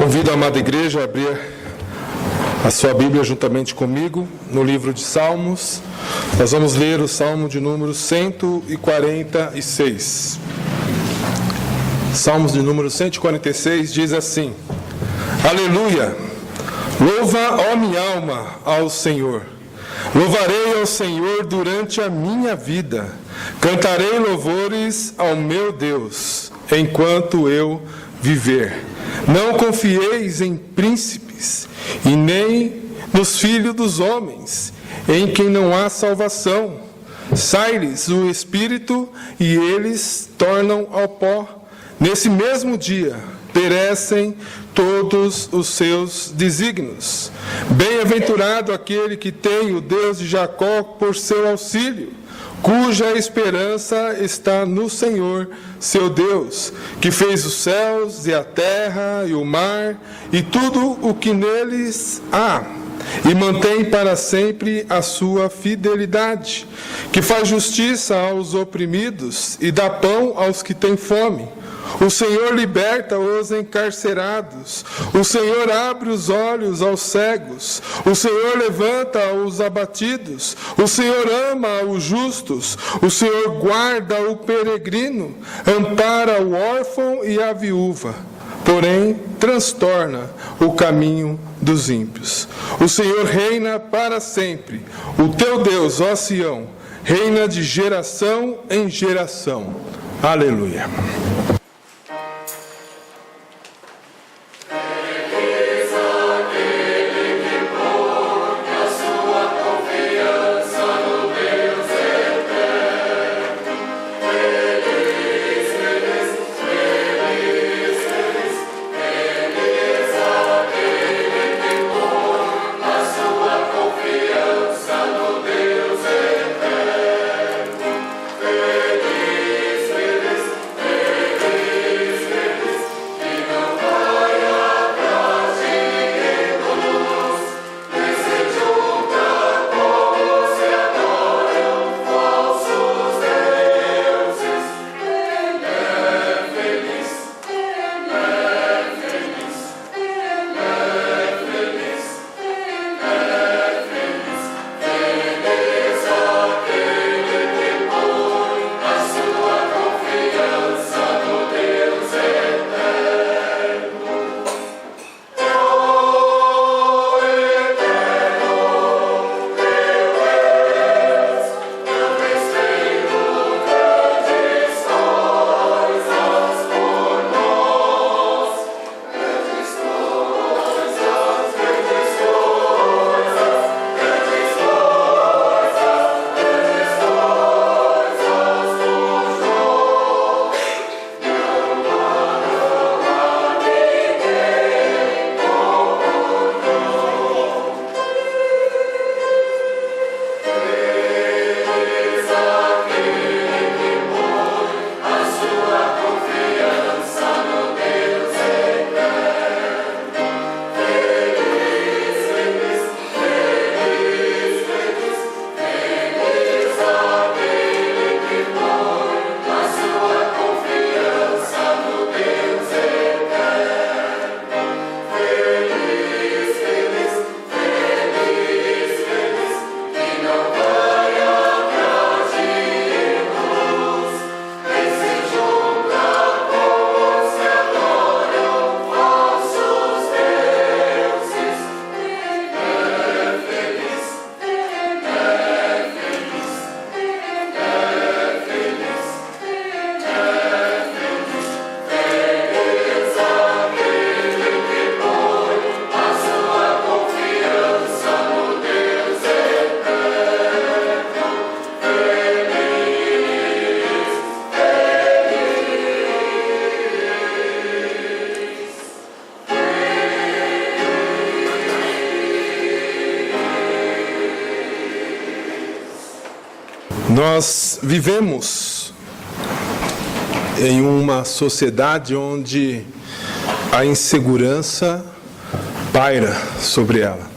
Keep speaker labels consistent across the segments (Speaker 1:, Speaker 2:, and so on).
Speaker 1: Convido a amada igreja a abrir a sua Bíblia juntamente comigo no livro de Salmos. Nós vamos ler o Salmo de número 146. Salmos de número 146 diz assim: Aleluia! Louva, ó minha alma, ao Senhor. Louvarei ao Senhor durante a minha vida. Cantarei louvores ao meu Deus, enquanto eu viver. Não confieis em príncipes, e nem nos filhos dos homens, em quem não há salvação. Sai-lhes o espírito, e eles tornam ao pó. Nesse mesmo dia, perecem todos os seus desígnios. Bem-aventurado aquele que tem o Deus de Jacó por seu auxílio, cuja esperança está no Senhor, seu Deus, que fez os céus e a terra e o mar e tudo o que neles há, e mantém para sempre a sua fidelidade, que faz justiça aos oprimidos e dá pão aos que têm fome. O Senhor liberta os encarcerados, o Senhor abre os olhos aos cegos, o Senhor levanta os abatidos, o Senhor ama os justos, o Senhor guarda o peregrino, ampara o órfão e a viúva, porém transtorna o caminho dos ímpios. O Senhor reina para sempre, o teu Deus, ó Sião, reina de geração em geração. Aleluia. Nós vivemos em uma sociedade onde a insegurança paira sobre ela.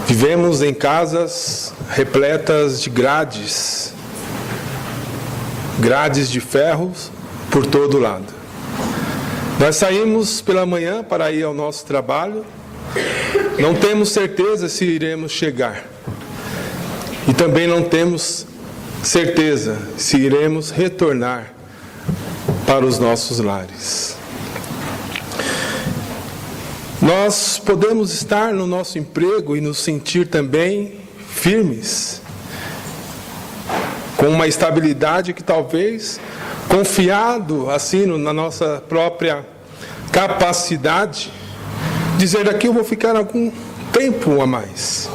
Speaker 1: Vivemos em casas repletas de grades de ferros por todo lado. Nós saímos pela manhã para ir ao nosso trabalho, não temos certeza se iremos chegar. E também não temos certeza se iremos retornar para os nossos lares. Nós podemos estar no nosso emprego e nos sentir também firmes, com uma estabilidade que talvez, confiado assim na nossa própria capacidade, dizer daqui eu vou ficar algum tempo a mais.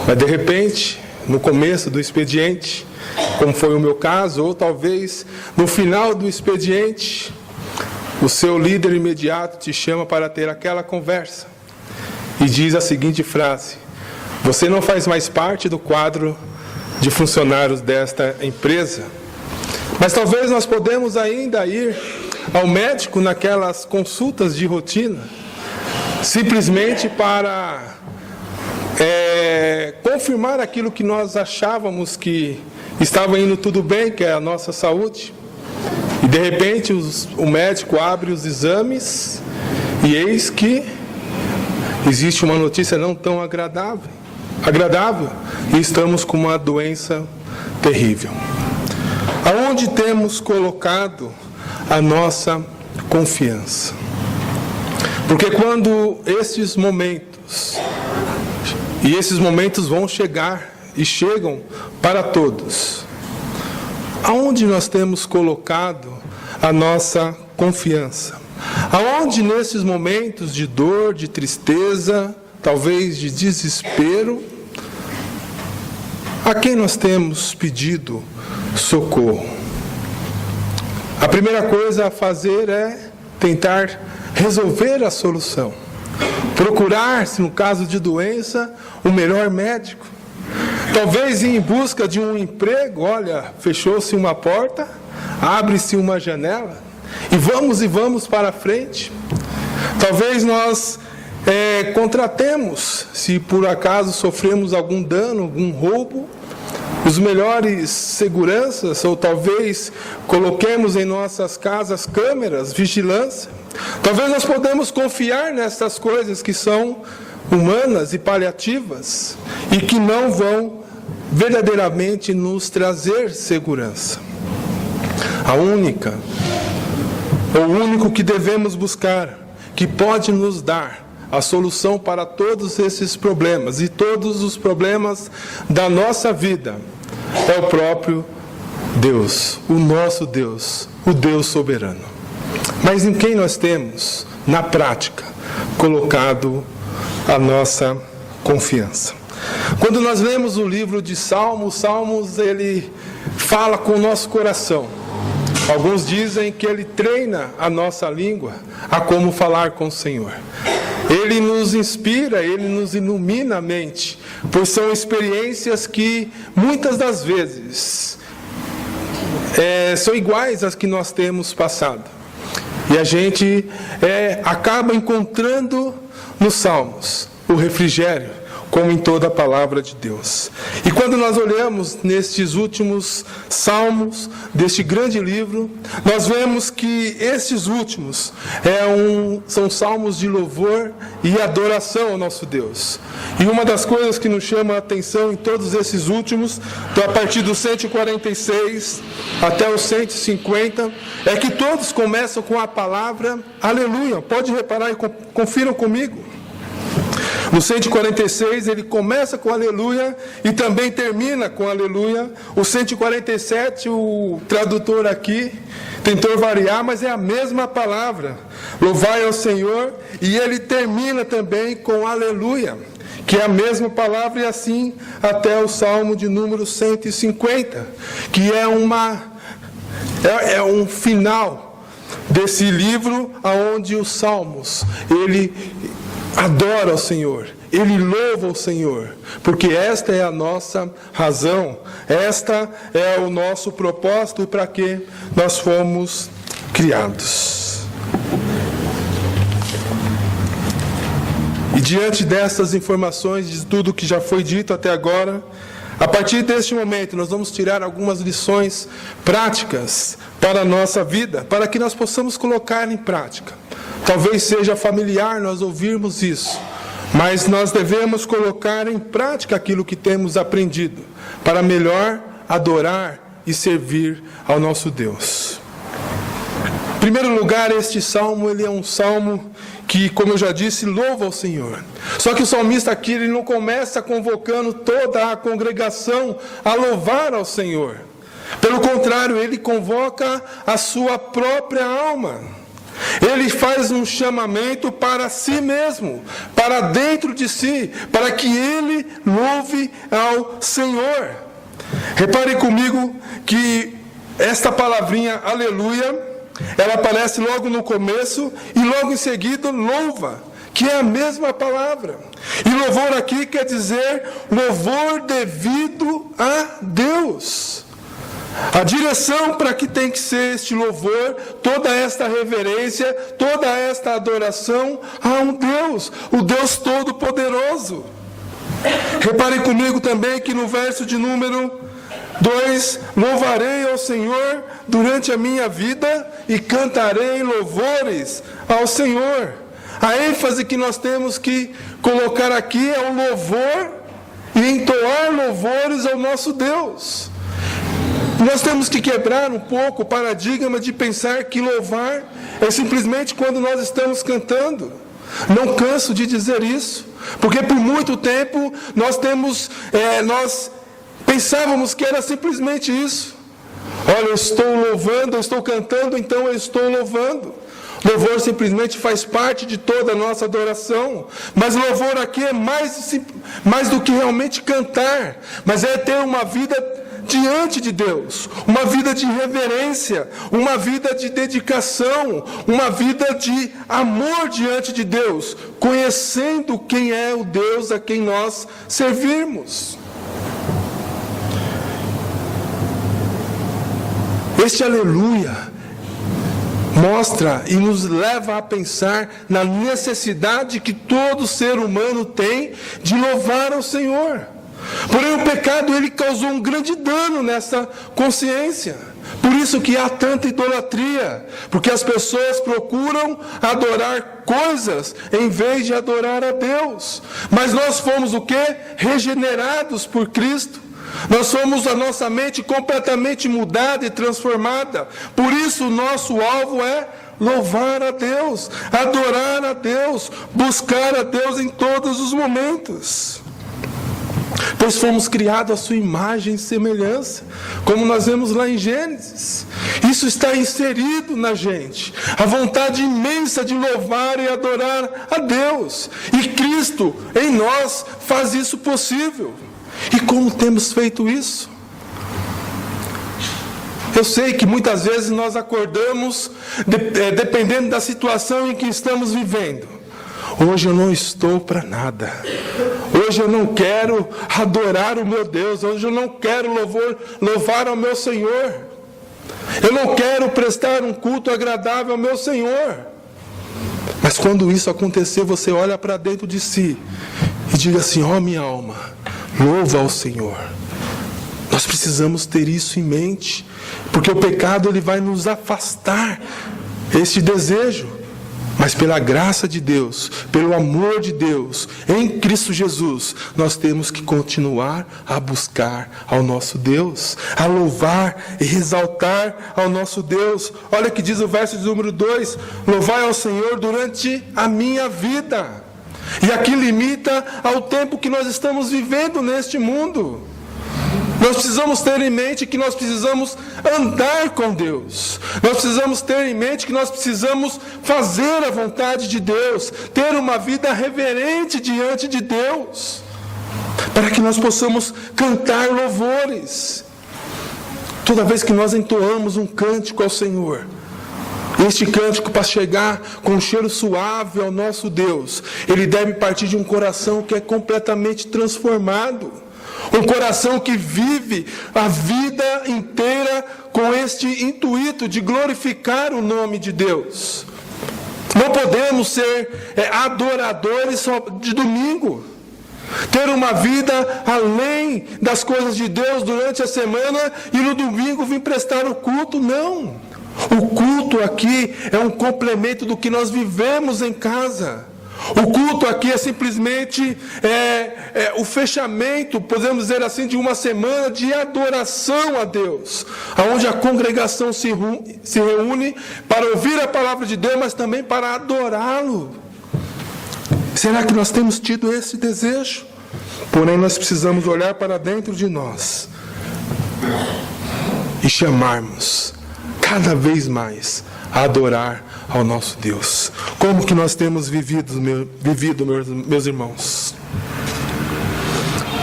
Speaker 1: Mas de repente, no começo do expediente, como foi o meu caso, ou talvez no final do expediente, o seu líder imediato te chama para ter aquela conversa e diz a seguinte frase: você não faz mais parte do quadro de funcionários desta empresa. Mas talvez nós podemos ainda ir ao médico naquelas consultas de rotina, simplesmente para confirmar aquilo que nós achávamos que estava indo tudo bem, que é a nossa saúde. E de repente o médico abre os exames e eis que existe uma notícia não tão agradável, e estamos com uma doença terrível. Aonde temos colocado a nossa confiança? Porque quando esses momentos, e esses momentos vão chegar e chegam para todos, aonde nós temos colocado a nossa confiança? Aonde nesses momentos de dor, de tristeza, talvez de desespero, a quem nós temos pedido socorro? A primeira coisa a fazer é tentar resolver a solução. Procurar, se no caso de doença, o melhor médico. Talvez ir em busca de um emprego. Olha, fechou-se uma porta, abre-se uma janela, e vamos para frente. Talvez nós contratemos, se por acaso sofremos algum dano, algum roubo, os melhores seguranças, ou talvez coloquemos em nossas casas câmeras, vigilância. Talvez nós podemos confiar nessas coisas que são humanas e paliativas e que não vão verdadeiramente nos trazer segurança. O único que devemos buscar, que pode nos dar a solução para todos esses problemas e todos os problemas da nossa vida, é o próprio Deus, o nosso Deus, o Deus soberano. Mas em quem nós temos, na prática, colocado a nossa confiança? Quando nós lemos o livro de Salmos, ele fala com o nosso coração. Alguns dizem que ele treina a nossa língua a como falar com o Senhor. Ele nos inspira, ele nos ilumina a mente, pois são experiências que muitas das vezes são iguais às que nós temos passado. E a gente acaba encontrando nos Salmos o refrigério, como em toda a palavra de Deus. E quando nós olhamos nestes últimos salmos deste grande livro, nós vemos que estes últimos são salmos de louvor e adoração ao nosso Deus. E uma das coisas que nos chama a atenção em todos esses últimos, então a partir do 146 até o 150, é que todos começam com a palavra aleluia. Pode reparar e confiram comigo. No 146 ele começa com aleluia e também termina com aleluia. O 147, o tradutor aqui tentou variar, mas é a mesma palavra. Louvai ao Senhor, e ele termina também com aleluia, que é a mesma palavra, e assim até o Salmo de número 150, que é um final desse livro, onde os Salmos, ele adora ao Senhor, ele louva ao Senhor, porque esta é a nossa razão, esta é o nosso propósito para que nós fomos criados. E diante dessas informações, de tudo que já foi dito até agora, a partir deste momento nós vamos tirar algumas lições práticas para a nossa vida, para que nós possamos colocar em prática. Talvez seja familiar nós ouvirmos isso, mas nós devemos colocar em prática aquilo que temos aprendido, para melhor adorar e servir ao nosso Deus. Em primeiro lugar, este salmo, ele é um salmo que, como eu já disse, louva ao Senhor. Só que o salmista aqui, ele não começa convocando toda a congregação a louvar ao Senhor. Pelo contrário, ele convoca a sua própria alma. Ele faz um chamamento para si mesmo, para dentro de si, para que ele louve ao Senhor. Repare comigo que esta palavrinha, aleluia, ela aparece logo no começo e logo em seguida, louva, que é a mesma palavra. E louvor aqui quer dizer louvor devido a Deus. A direção para que tem que ser este louvor, toda esta reverência, toda esta adoração a um Deus, o Deus Todo-Poderoso. Reparem comigo também que no verso de número 2, louvarei ao Senhor durante a minha vida e cantarei louvores ao Senhor. A ênfase que nós temos que colocar aqui é o louvor e entoar louvores ao nosso Deus. Nós temos que quebrar um pouco o paradigma de pensar que louvar é simplesmente quando nós estamos cantando. Não canso de dizer isso, porque por muito tempo nós pensávamos que era simplesmente isso. Olha, eu estou louvando, eu estou cantando, então eu estou louvando. Louvor simplesmente faz parte de toda a nossa adoração. Mas louvor aqui é mais do que realmente cantar, mas é ter uma vida diante de Deus, uma vida de reverência, uma vida de dedicação, uma vida de amor diante de Deus, conhecendo quem é o Deus a quem nós servimos. Este aleluia mostra e nos leva a pensar na necessidade que todo ser humano tem de louvar ao Senhor. Porém, o pecado ele causou um grande dano nessa consciência. Por isso que há tanta idolatria, porque as pessoas procuram adorar coisas em vez de adorar a Deus. Mas nós fomos o quê? Regenerados por Cristo. Nós somos a nossa mente completamente mudada e transformada. Por isso o nosso alvo é louvar a Deus, adorar a Deus, buscar a Deus em todos os momentos. Pois fomos criados à sua imagem e semelhança, como nós vemos lá em Gênesis. Isso está inserido na gente, a vontade imensa de louvar e adorar a Deus. E Cristo em nós faz isso possível. E como temos feito isso? Eu sei que muitas vezes nós acordamos, dependendo da situação em que estamos vivendo. Hoje eu não estou para nada. Hoje eu não quero adorar o meu Deus. Hoje eu não quero louvar ao meu Senhor. Eu não quero prestar um culto agradável ao meu Senhor. Mas quando isso acontecer, você olha para dentro de si e diga assim: ó minha alma, louva ao Senhor. Nós precisamos ter isso em mente, porque o pecado ele vai nos afastar esse desejo. Mas pela graça de Deus, pelo amor de Deus, em Cristo Jesus, nós temos que continuar a buscar ao nosso Deus, a louvar e exaltar ao nosso Deus. Olha o que diz o verso de número 2: louvai ao Senhor durante a minha vida. E aqui limita ao tempo que nós estamos vivendo neste mundo. Nós precisamos ter em mente que nós precisamos andar com Deus. Nós precisamos ter em mente que nós precisamos fazer a vontade de Deus, ter uma vida reverente diante de Deus, para que nós possamos cantar louvores. Toda vez que nós entoamos um cântico ao Senhor, este cântico, para chegar com um cheiro suave ao nosso Deus, ele deve partir de um coração que é completamente transformado. Um coração que vive a vida inteira com este intuito de glorificar o nome de Deus. Não podemos ser adoradores só de domingo. Ter uma vida além das coisas de Deus durante a semana e no domingo vir prestar o culto, não. O culto aqui é um complemento do que nós vivemos em casa. O culto aqui é simplesmente o fechamento, podemos dizer assim, de uma semana de adoração a Deus, onde a congregação se reúne para ouvir a palavra de Deus, mas também para adorá-lo. Será que nós temos tido esse desejo? Porém, nós precisamos olhar para dentro de nós e chamarmos cada vez mais a adorar ao nosso Deus. Como que nós temos vivido, meus irmãos?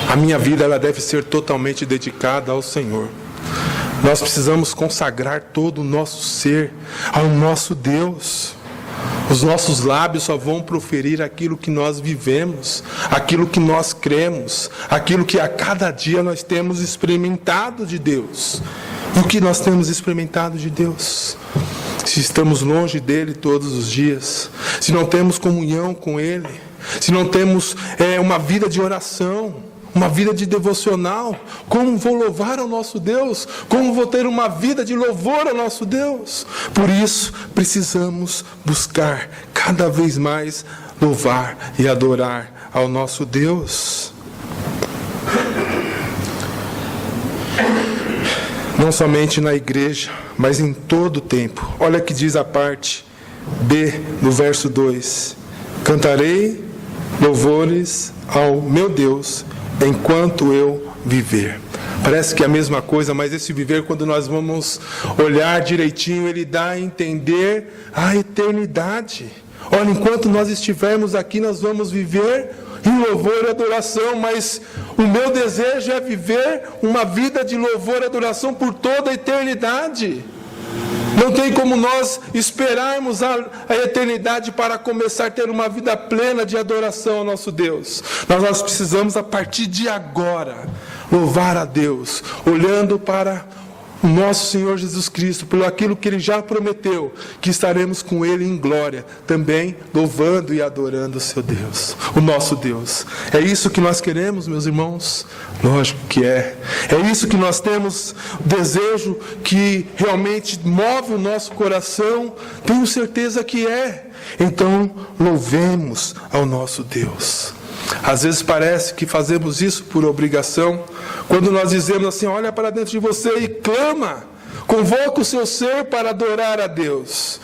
Speaker 1: A minha vida ela deve ser totalmente dedicada ao Senhor. Nós precisamos consagrar todo o nosso ser ao nosso Deus. Os nossos lábios só vão proferir aquilo que nós vivemos, aquilo que nós cremos, aquilo que a cada dia nós temos experimentado de Deus. E o que nós temos experimentado de Deus? Se estamos longe dele todos os dias, se não temos comunhão com ele, se não temos uma vida de oração, uma vida de devocional, como vou louvar ao nosso Deus? Como vou ter uma vida de louvor ao nosso Deus? Por isso, precisamos buscar cada vez mais louvar e adorar ao nosso Deus. Não somente na igreja, mas em todo o tempo. Olha que diz a parte B do verso 2. Cantarei louvores ao meu Deus enquanto eu viver. Parece que é a mesma coisa, mas esse viver, quando nós vamos olhar direitinho, ele dá a entender a eternidade. Olha, enquanto nós estivermos aqui, nós vamos viver em louvor e adoração, mas o meu desejo é viver uma vida de louvor e adoração por toda a eternidade. Não tem como nós esperarmos a eternidade para começar a ter uma vida plena de adoração ao nosso Deus. Nós precisamos, a partir de agora, louvar a Deus, olhando para o nosso Senhor Jesus Cristo, pelo aquilo que Ele já prometeu, que estaremos com Ele em glória, também louvando e adorando o seu Deus, o nosso Deus. É isso que nós queremos, meus irmãos? Lógico que é. É isso que nós temos, desejo que realmente move o nosso coração? Tenho certeza que é. Então, louvemos ao nosso Deus. Às vezes parece que fazemos isso por obrigação, quando nós dizemos assim: olha para dentro de você e clama, convoca o seu ser para adorar a Deus.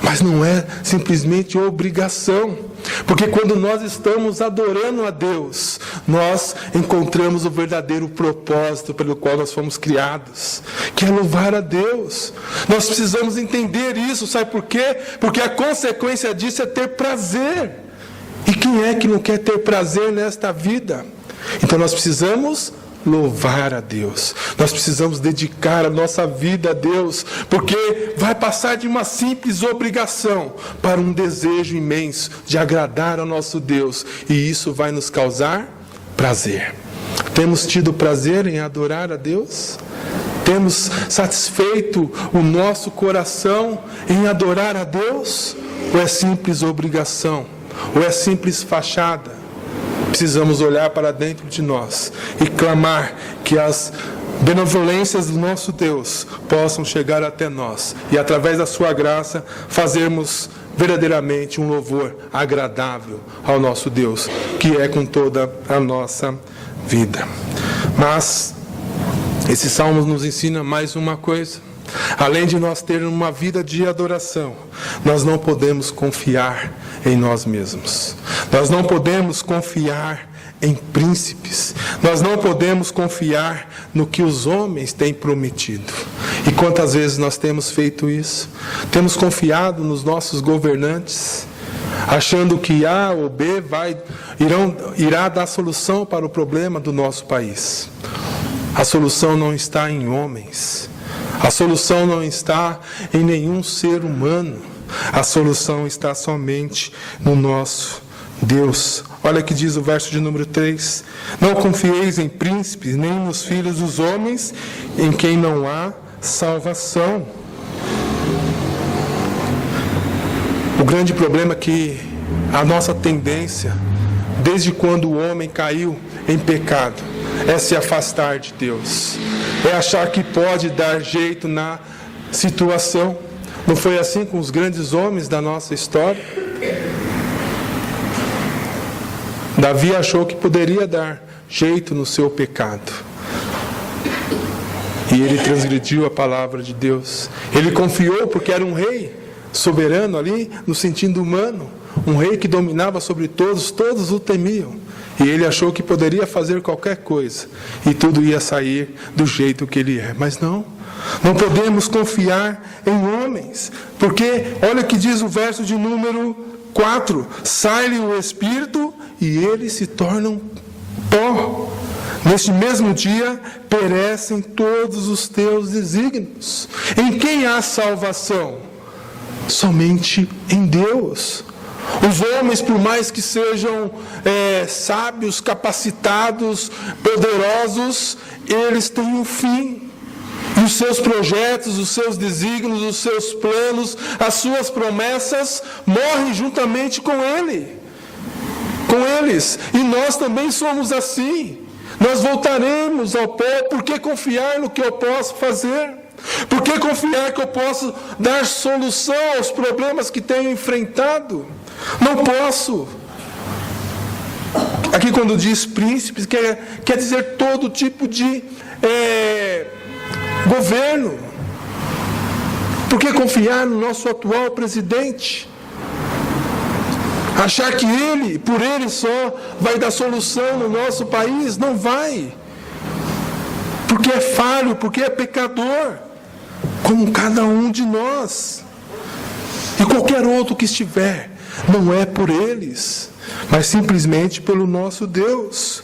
Speaker 1: Mas não é simplesmente obrigação, porque quando nós estamos adorando a Deus, nós encontramos o verdadeiro propósito pelo qual nós fomos criados, que é louvar a Deus. Nós precisamos entender isso, sabe por quê? Porque a consequência disso é ter prazer. E quem é que não quer ter prazer nesta vida? Então nós precisamos louvar a Deus. Nós precisamos dedicar a nossa vida a Deus, porque vai passar de uma simples obrigação para um desejo imenso de agradar ao nosso Deus. E isso vai nos causar prazer. Temos tido prazer em adorar a Deus? Temos satisfeito o nosso coração em adorar a Deus? Ou é simples obrigação? Ou é simples fachada? Precisamos olhar para dentro de nós e clamar que as benevolências do nosso Deus possam chegar até nós e, através da sua graça, fazermos verdadeiramente um louvor agradável ao nosso Deus, que é com toda a nossa vida. Mas esse salmo nos ensina mais uma coisa. Além de nós termos uma vida de adoração, nós não podemos confiar em nós mesmos. Nós não podemos confiar em príncipes. Nós não podemos confiar no que os homens têm prometido. E quantas vezes nós temos feito isso? Temos confiado nos nossos governantes, achando que A ou B irá dar solução para o problema do nosso país. A solução não está em homens. A solução não está em nenhum ser humano. A solução está somente no nosso Deus. Olha que diz o verso de número 3. Não confieis em príncipes, nem nos filhos dos homens, em quem não há salvação. O grande problema é que a nossa tendência, desde quando o homem caiu em pecado, é se afastar de Deus. É achar que pode dar jeito na situação. Não foi assim com os grandes homens da nossa história? Davi achou que poderia dar jeito no seu pecado. E ele transgrediu a palavra de Deus. Ele confiou porque era um rei soberano ali, no sentido humano. Um rei que dominava sobre todos, todos o temiam. E ele achou que poderia fazer qualquer coisa. E tudo ia sair do jeito que ele é. Mas não podemos confiar em homens. Porque, olha o que diz o verso de número 4. Sai-lhe o espírito e eles se tornam pó. Neste mesmo dia perecem todos os teus desígnios. Em quem há salvação? Somente em Deus. Os homens, por mais que sejam sábios, capacitados, poderosos, eles têm um fim. E os seus projetos, os seus desígnios, os seus planos, as suas promessas morrem juntamente com eles. E nós também somos assim. Nós voltaremos ao pó. Por que confiar no que eu posso fazer? Por que confiar que eu posso dar solução aos problemas que tenho enfrentado? Não posso. Aqui quando diz príncipes, quer dizer todo tipo de governo. Por que confiar no nosso atual presidente? Achar que ele, por ele só, vai dar solução no nosso país? Não vai. Porque é falho, porque é pecador, como cada um de nós. E qualquer outro que estiver, não é por eles, mas simplesmente pelo nosso Deus.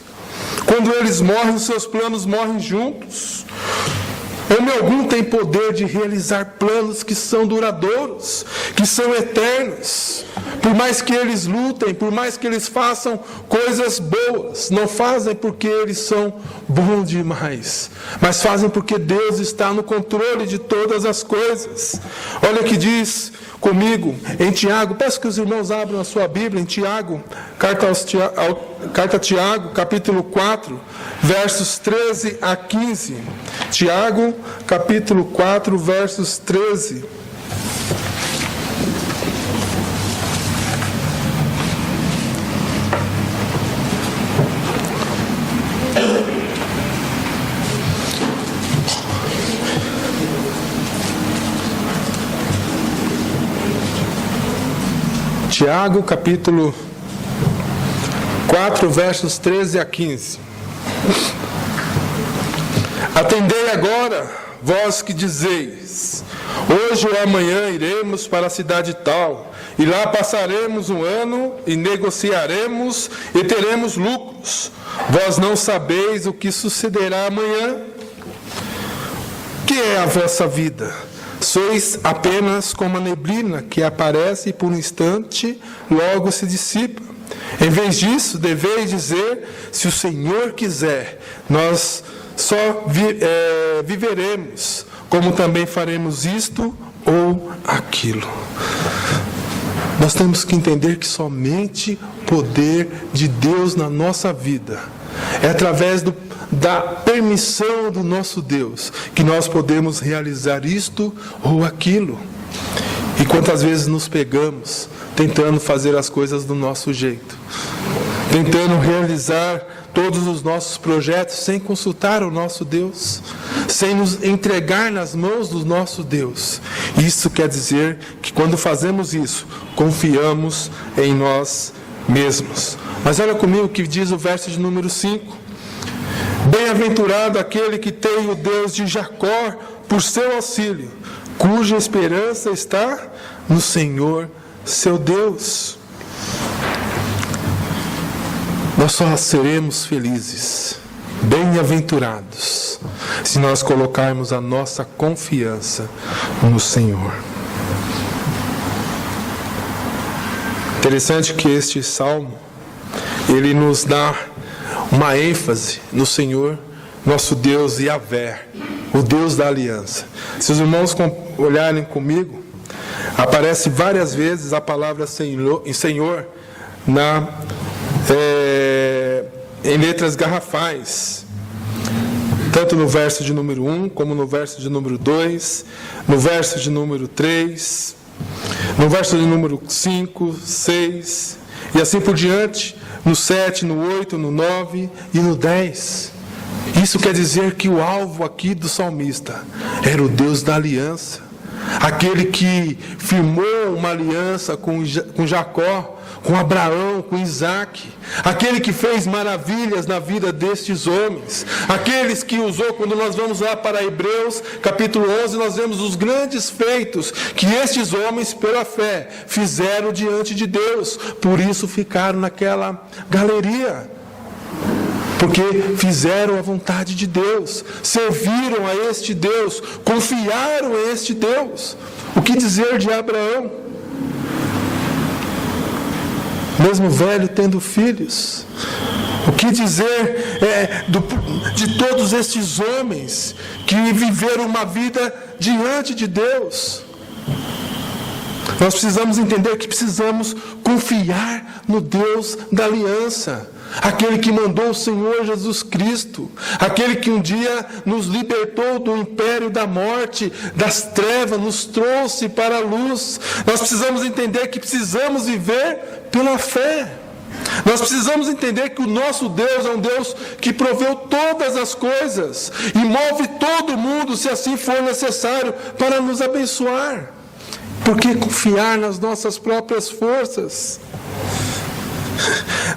Speaker 1: Quando eles morrem, os seus planos morrem juntos. Homem algum tem poder de realizar planos que são duradouros, que são eternos. Por mais que eles lutem, por mais que eles façam coisas boas, não fazem porque eles são bons demais, mas fazem porque Deus está no controle de todas as coisas. Olha o que diz comigo em Tiago. Peço que os irmãos abram a sua Bíblia em Tiago, carta a Tiago, capítulo 4, versos 13 a 15. Tiago, capítulo 4, versos 13. Tiago, capítulo 4, versos 13 a 15. Atendei agora, vós que dizeis, hoje ou amanhã iremos para a cidade tal, e lá passaremos um ano, e negociaremos, e teremos lucros. Vós não sabeis o que sucederá amanhã? Que é a vossa vida? Sois apenas como a neblina que aparece e por um instante logo se dissipa. Em vez disso, deveis dizer, se o Senhor quiser, nós só viveremos, como também faremos isto ou aquilo. Nós temos que entender que somente o poder de Deus na nossa vida é através da permissão do nosso Deus que nós podemos realizar isto ou aquilo. E quantas vezes nos pegamos tentando fazer as coisas do nosso jeito, tentando realizar todos os nossos projetos sem consultar o nosso Deus, sem nos entregar nas mãos do nosso Deus. Isso quer dizer que quando fazemos isso, confiamos em nós mesmos. Mas olha comigo o que diz o verso de número 5. Bem-aventurado aquele que tem o Deus de Jacó por seu auxílio, cuja esperança está no Senhor, seu Deus. Nós só seremos felizes, bem-aventurados, se nós colocarmos a nossa confiança no Senhor. Interessante que este salmo, ele nos dá uma ênfase no Senhor, nosso Deus Yahvé, o Deus da aliança. Se os irmãos olharem comigo, aparece várias vezes a palavra Senhor em letras garrafais. tanto no verso de número 1, como no verso de número 2, no verso de número 3, no verso de número 5, 6, e assim por diante, no 7, no 8, no 9 e no 10. Isso quer dizer que o alvo aqui do salmista era o Deus da aliança, aquele que firmou uma aliança com Jacó, com Abraão, com Isaac, aquele que fez maravilhas na vida destes homens, aqueles que usou. Quando nós vamos lá para Hebreus capítulo 11, nós vemos os grandes feitos que estes homens pela fé fizeram diante de Deus, por isso ficaram naquela galeria, porque fizeram a vontade de Deus, serviram a este Deus, confiaram a este Deus. O que dizer de Abraão? Mesmo velho, tendo filhos. O que dizer de todos estes homens que viveram uma vida diante de Deus? Nós precisamos entender que precisamos confiar no Deus da aliança, aquele que mandou o Senhor Jesus Cristo, aquele que um dia nos libertou do império da morte, das trevas, nos trouxe para a luz. Nós precisamos entender que precisamos viver pela fé. Nós precisamos entender que o nosso Deus é um Deus que proveu todas as coisas e move todo mundo, se assim for necessário, para nos abençoar. Por que confiar nas nossas próprias forças?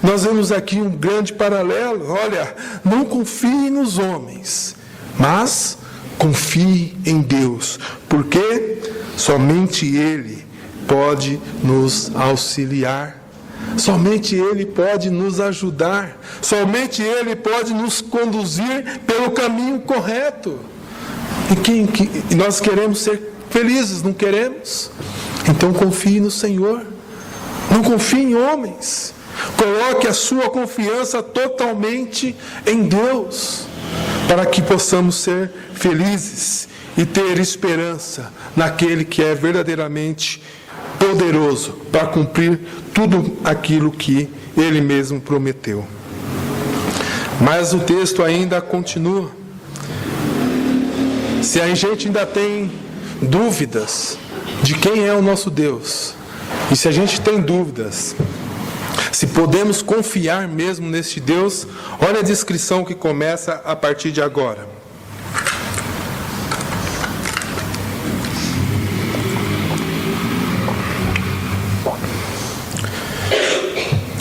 Speaker 1: Nós vemos aqui um grande paralelo. Olha, não confie nos homens, mas confie em Deus, porque somente Ele pode nos auxiliar, somente Ele pode nos ajudar, somente Ele pode nos conduzir pelo caminho correto. E nós queremos ser felizes, não queremos? Então confie no Senhor, não confie em homens. Coloque a sua confiança totalmente em Deus, para que possamos ser felizes e ter esperança naquele que é verdadeiramente poderoso para cumprir tudo aquilo que Ele mesmo prometeu. Mas o texto ainda continua. Se a gente ainda tem dúvidas de quem é o nosso Deus, e se a gente tem dúvidas se podemos confiar mesmo neste Deus, olha a descrição que começa a partir de agora.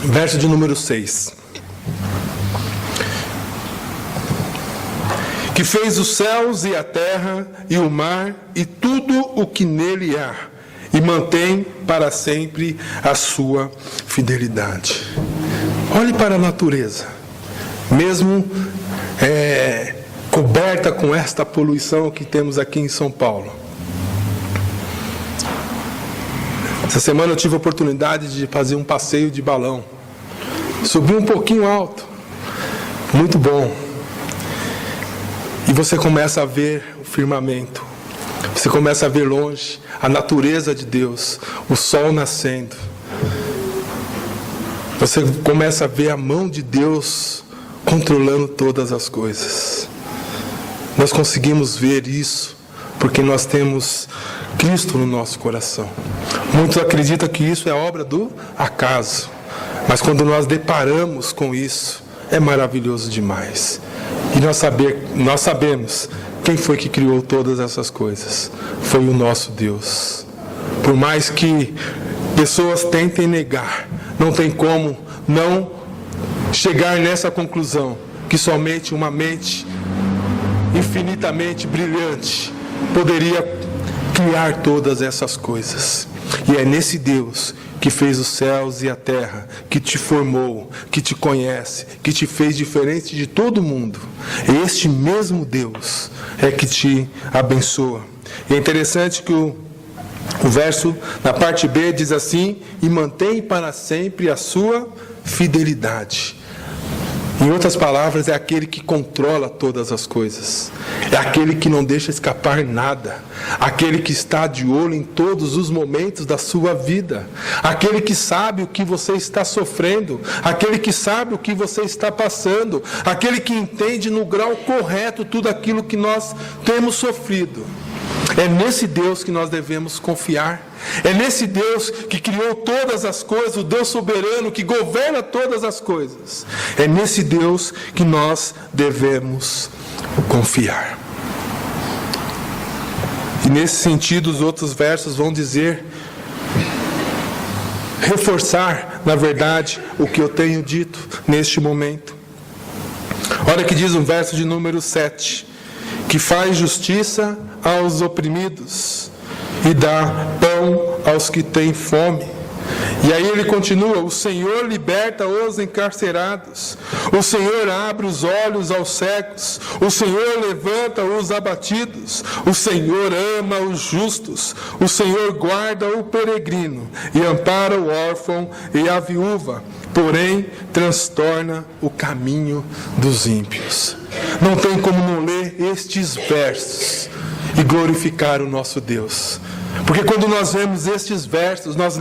Speaker 1: Verso de número 6. Que fez os céus e a terra e o mar e tudo o que nele há, e mantém para sempre a sua fidelidade. Olhe para a natureza, mesmo coberta com esta poluição que temos aqui em São Paulo. Essa semana eu tive a oportunidade de fazer um passeio de balão. Subi um pouquinho alto, muito bom. E você começa a ver o firmamento, você começa a ver longe a natureza de Deus, o sol nascendo. Você começa a ver a mão de Deus controlando todas as coisas. Nós conseguimos ver isso porque nós temos Cristo no nosso coração. Muitos acreditam que isso é obra do acaso, mas quando nós deparamos com isso, é maravilhoso demais. E nós sabemos quem foi que criou todas essas coisas. Foi o nosso Deus. Por mais que pessoas tentem negar, não tem como não chegar nessa conclusão, que somente uma mente infinitamente brilhante poderia criar todas essas coisas. E é nesse Deus que fez os céus e a terra, que te formou, que te conhece, que te fez diferente de todo mundo. Este mesmo Deus é que te abençoa. E é interessante que o verso, na parte B, diz assim: e mantém para sempre a sua fidelidade. Em outras palavras, é aquele que controla todas as coisas. É aquele que não deixa escapar nada. Aquele que está de olho em todos os momentos da sua vida. Aquele que sabe o que você está sofrendo. Aquele que sabe o que você está passando. Aquele que entende no grau correto tudo aquilo que nós temos sofrido. É nesse Deus que nós devemos confiar. É nesse Deus que criou todas as coisas, o Deus soberano que governa todas as coisas. É nesse Deus que nós devemos confiar. E nesse sentido, os outros versos vão dizer, reforçar, na verdade, o que eu tenho dito neste momento. Olha que diz o verso de número 7, que faz justiça aos oprimidos e dá pão aos que têm fome. E aí ele continua, o Senhor liberta os encarcerados, o Senhor abre os olhos aos cegos, o Senhor levanta os abatidos, o Senhor ama os justos, o Senhor guarda o peregrino e ampara o órfão e a viúva, porém transtorna o caminho dos ímpios. Não tem como não ler estes versos e glorificar o nosso Deus. Porque quando nós vemos estes versos, nós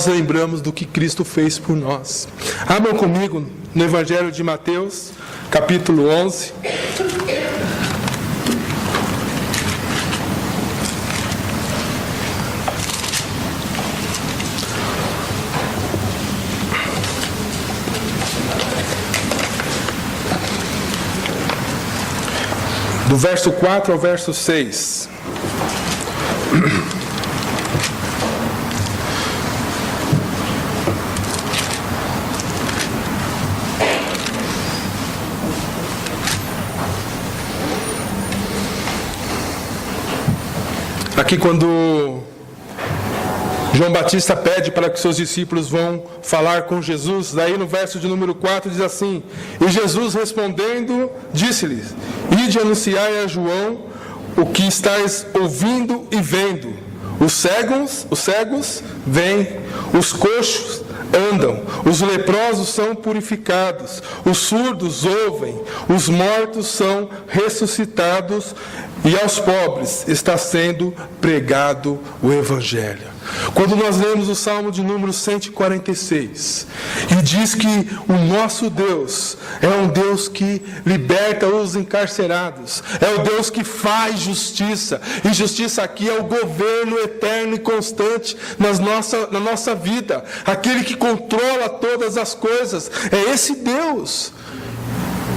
Speaker 1: lembramos do que Cristo fez por nós. Abram comigo no Evangelho de Mateus, capítulo 11. Do verso 4 ao verso 6. Aqui quando João Batista pede para que seus discípulos vão falar com Jesus, daí no verso de número 4 diz assim, e Jesus respondendo, disse-lhes, ide anunciai a João o que estáis ouvindo e vendo. Os cegos veem, os coxos andam, os leprosos são purificados, os surdos ouvem, os mortos são ressuscitados e aos pobres está sendo pregado o Evangelho. Quando nós lemos o Salmo de número 146, e diz que o nosso Deus é um Deus que liberta os encarcerados, é o Deus que faz justiça, e justiça aqui é o governo eterno e constante na nossa vida, aquele que controla todas as coisas, é esse Deus.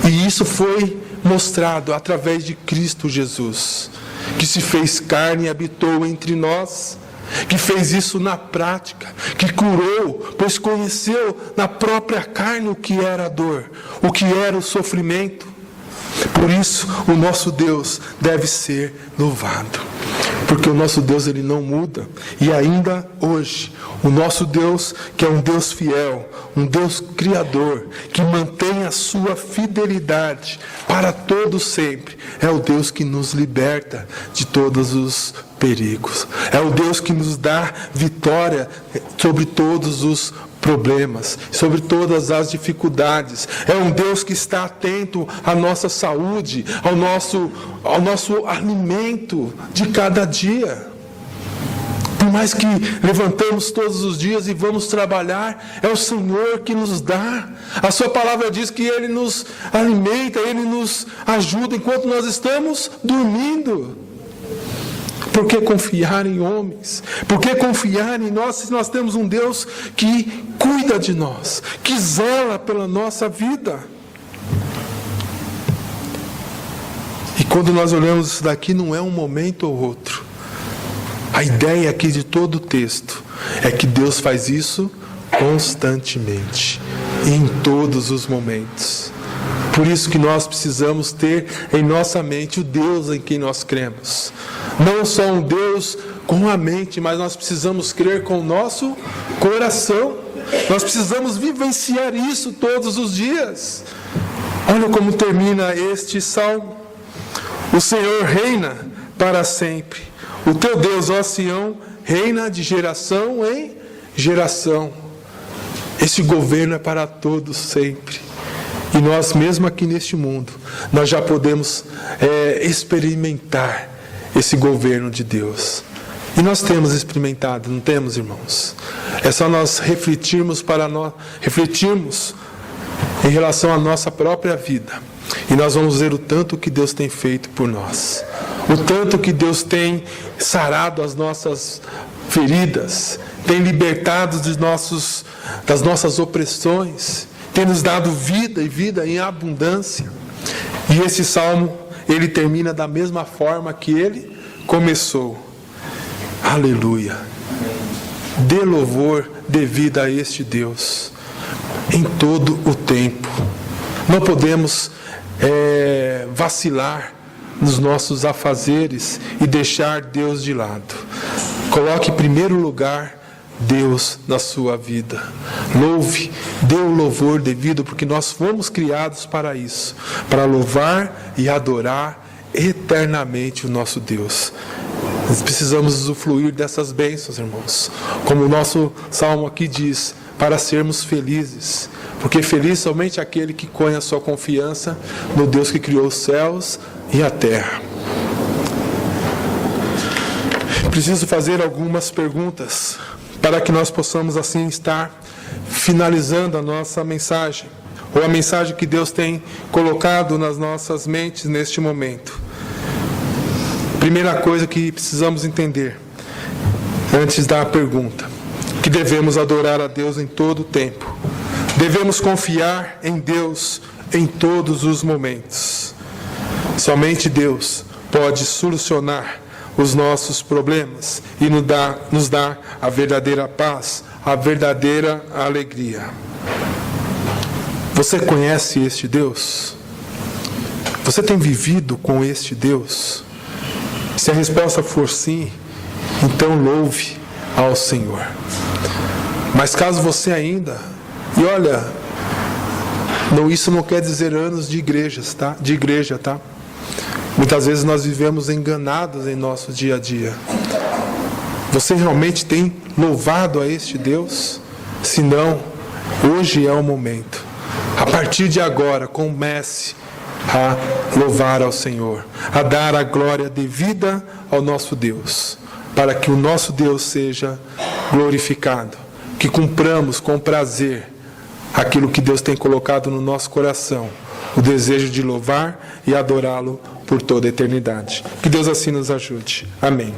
Speaker 1: E isso foi mostrado através de Cristo Jesus, que se fez carne e habitou entre nós, que fez isso na prática, que curou, pois conheceu na própria carne o que era a dor, o que era o sofrimento. Por isso, o nosso Deus deve ser louvado, porque o nosso Deus ele não muda, e ainda hoje, o nosso Deus, que é um Deus fiel, um Deus criador, que mantém a sua fidelidade para todo sempre, é o Deus que nos liberta de todos os perigos, é o Deus que nos dá vitória sobre todos os problemas, sobre todas as dificuldades, é um Deus que está atento à nossa saúde, ao nosso alimento de cada dia. Por mais que levantamos todos os dias e vamos trabalhar, é o Senhor que nos dá. A sua palavra diz que Ele nos alimenta, Ele nos ajuda enquanto nós estamos dormindo. Por que confiar em homens? Por que confiar em nós se nós temos um Deus que cuida de nós, que zela pela nossa vida? E quando nós olhamos isso daqui, não é um momento ou outro. A ideia aqui de todo o texto é que Deus faz isso constantemente, em todos os momentos. Por isso que nós precisamos ter em nossa mente o Deus em quem nós cremos. Não só um Deus com a mente, mas nós precisamos crer com o nosso coração. Nós precisamos vivenciar isso todos os dias. Olha como termina este salmo. O Senhor reina para sempre. O teu Deus, ó Sião, reina de geração em geração. Esse governo é para todos sempre. E nós, mesmo aqui neste mundo, nós já podemos experimentar esse governo de Deus. E nós temos experimentado, não temos, irmãos? É só nós refletirmos em relação à nossa própria vida. E nós vamos ver o tanto que Deus tem feito por nós. O tanto que Deus tem sarado as nossas feridas, tem libertado das nossas opressões, tem nos dado vida e vida em abundância. E esse salmo, ele termina da mesma forma que ele começou. Aleluia! Dê louvor devido a este Deus em todo o tempo. Não podemos vacilar nos nossos afazeres e deixar Deus de lado. Coloque em primeiro lugar Deus na sua vida. Louve, dê o louvor devido, porque nós fomos criados para isso, para louvar e adorar eternamente o nosso Deus. Nós precisamos usufruir dessas bênçãos, irmãos. Como o nosso salmo aqui diz, para sermos felizes. Porque feliz somente aquele que põe a sua confiança no Deus que criou os céus e a terra. Preciso fazer algumas perguntas para que nós possamos assim estar finalizando a nossa mensagem, ou a mensagem que Deus tem colocado nas nossas mentes neste momento. Primeira coisa que precisamos entender, antes da pergunta, que devemos adorar a Deus em todo o tempo. Devemos confiar em Deus em todos os momentos. Somente Deus pode solucionar os nossos problemas e nos dar a verdadeira paz, a verdadeira alegria. Você conhece este Deus? Você tem vivido com este Deus? Se a resposta for sim, então louve ao Senhor. Mas caso você ainda, e olha, isso não quer dizer anos de igreja, tá? Muitas vezes nós vivemos enganados em nosso dia a dia. Você realmente tem louvado a este Deus? Se não, hoje é o momento. A partir de agora, comece a louvar ao Senhor, a dar a glória devida ao nosso Deus, para que o nosso Deus seja glorificado, que cumpramos com prazer aquilo que Deus tem colocado no nosso coração, o desejo de louvar e adorá-lo por toda a eternidade. Que Deus assim nos ajude. Amém.